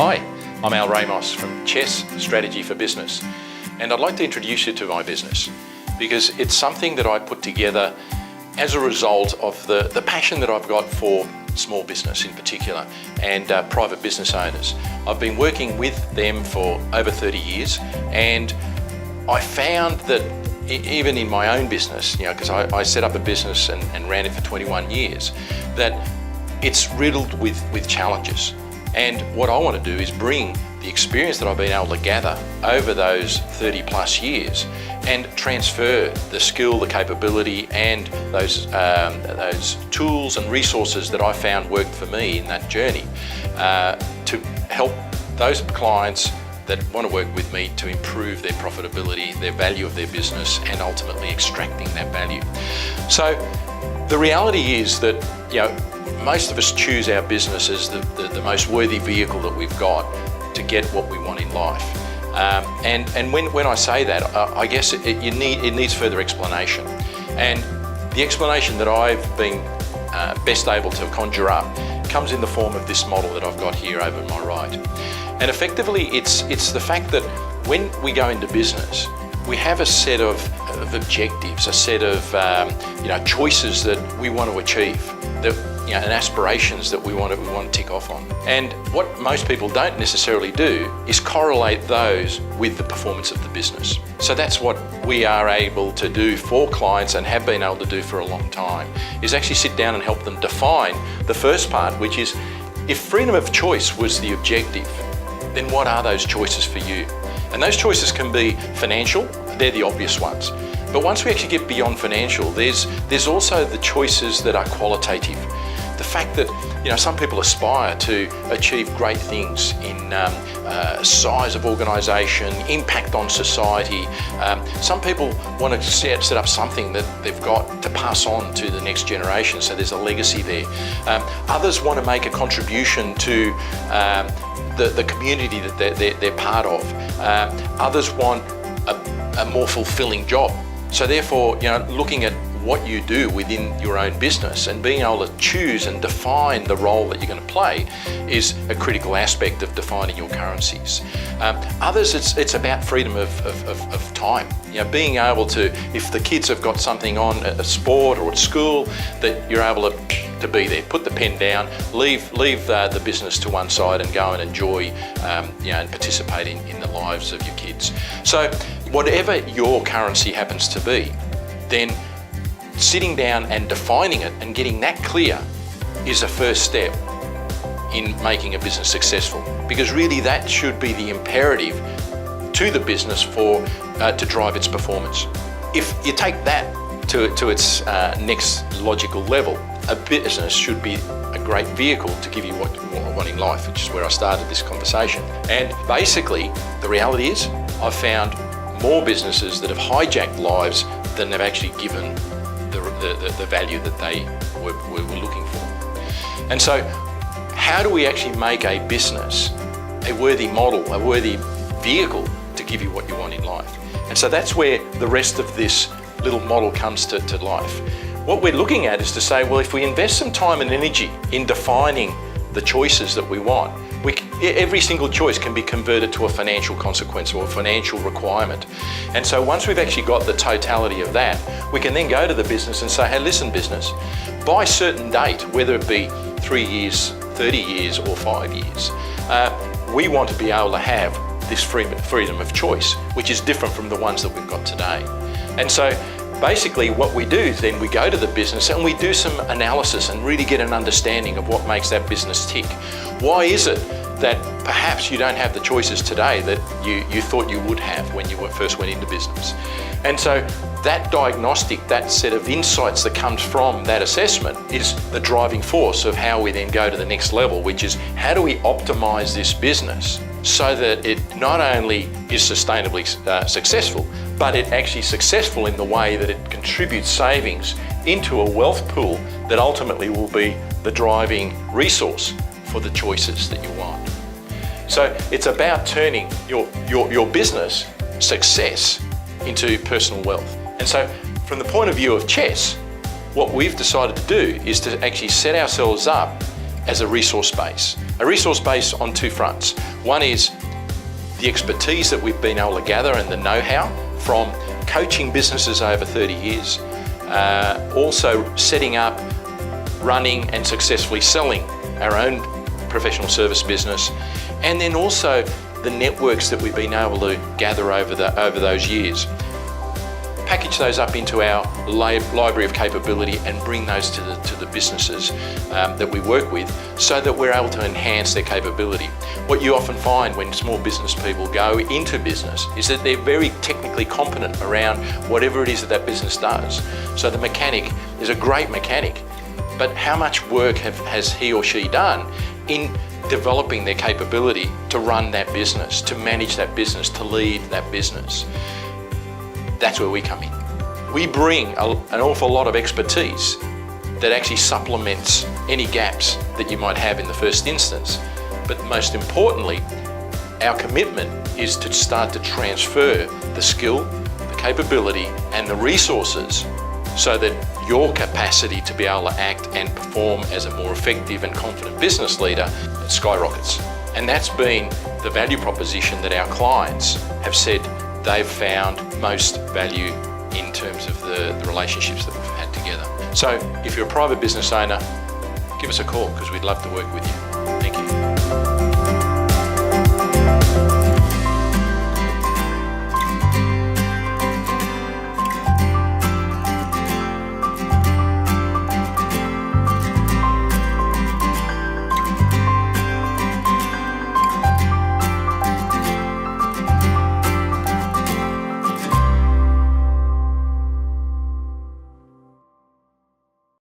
Hi, I'm Al Ramos from Chess Strategy for Business, and I'd like to introduce you to my business because it's something that I put together as a result of the passion that I've got for small business in particular and private business owners. I've been working with them for over 30 years, and I found that even in my own business, because I set up a business and ran it for 21 years, that it's riddled with challenges. And what I want to do is bring the experience that I've been able to gather over those 30 plus years and transfer the skill, the capability, and those tools and resources that I found worked for me in that journey to help those clients that want to work with me to improve their profitability, their value of their business, and ultimately extracting that value. So the reality is that, most of us choose our business as the most worthy vehicle that we've got to get what we want in life. And when I say that, I guess it needs further explanation. And the explanation that I've been best able to conjure up comes in the form of this model that I've got here over my right. And effectively, it's the fact that when we go into business, we have a set of objectives, a set of choices that we want to achieve, and aspirations that we want to tick off on. And what most people don't necessarily do is correlate those with the performance of the business. So that's what we are able to do for clients and have been able to do for a long time, is actually sit down and help them define the first part, which is, if freedom of choice was the objective, then what are those choices for you? And those choices can be financial, they're the obvious ones. But once we actually get beyond financial, there's also the choices that are qualitative. The fact that some people aspire to achieve great things in size of organisation, impact on society. Some people want to set up something that they've got to pass on to the next generation, so there's a legacy there. Others want to make a contribution to the community that they're part of. Others want a more fulfilling job. So therefore, looking at what you do within your own business and being able to choose and define the role that you're going to play is a critical aspect of defining your currencies. Others, it's about freedom of time. Being able to, if the kids have got something on at sport or at school, that you're able to be there, put the pen down, leave the business to one side and go and enjoy and participate in the lives of your kids. So whatever your currency happens to be, then sitting down and defining it and getting that clear is a first step in making a business successful, because really that should be the imperative to the business to drive its performance. If you take that to its next logical level, a business should be a great vehicle to give you what you want in life, which is where I started this conversation. And basically, the reality is I've found more businesses that have hijacked lives than they've actually given the value that they were looking for. And so how do we actually make a business a worthy model, a worthy vehicle to give you what you want in life? And so that's where the rest of this little model comes to life. What we're looking at is to say, well, if we invest some time and energy in defining the choices that we want, every single choice can be converted to a financial consequence or a financial requirement. And so once we've actually got the totality of that, we can then go to the business and say, hey, listen, business, by a certain date, whether it be 3 years, 30 years, or 5 years, we want to be able to have this freedom of choice, which is different from the ones that we've got today. And so basically what we do is then we go to the business and we do some analysis and really get an understanding of what makes that business tick. Why is it that perhaps you don't have the choices today that you thought you would have when you first went into business? And so that diagnostic, that set of insights that comes from that assessment is the driving force of how we then go to the next level, which is how do we optimize this business so that it not only is sustainably successful, but it actually successful in the way that it contributes savings into a wealth pool that ultimately will be the driving resource for the choices that you want. So it's about turning your business success into personal wealth. And so from the point of view of chess, what we've decided to do is to actually set ourselves up as a resource base. A resource base on two fronts. One is the expertise that we've been able to gather and the know-how from coaching businesses over 30 years, also setting up, running and successfully selling our own professional service business, and then also the networks that we've been able to gather over those years. Package those up into our library of capability and bring those to the businesses that we work with, so that we're able to enhance their capability. What you often find when small business people go into business is that they're very technically competent around whatever it is that business does. So the mechanic is a great mechanic, but how much work has he or she done in developing their capability to run that business, to manage that business, to lead that business? That's where we come in. We bring an awful lot of expertise that actually supplements any gaps that you might have in the first instance. But most importantly, our commitment is to start to transfer the skill, the capability, and the resources so that your capacity to be able to act and perform as a more effective and confident business leader skyrockets. And that's been the value proposition that our clients have said they've found most value in terms of the relationships that we've had together. So if you're a private business owner, give us a call, because we'd love to work with you. Thank you.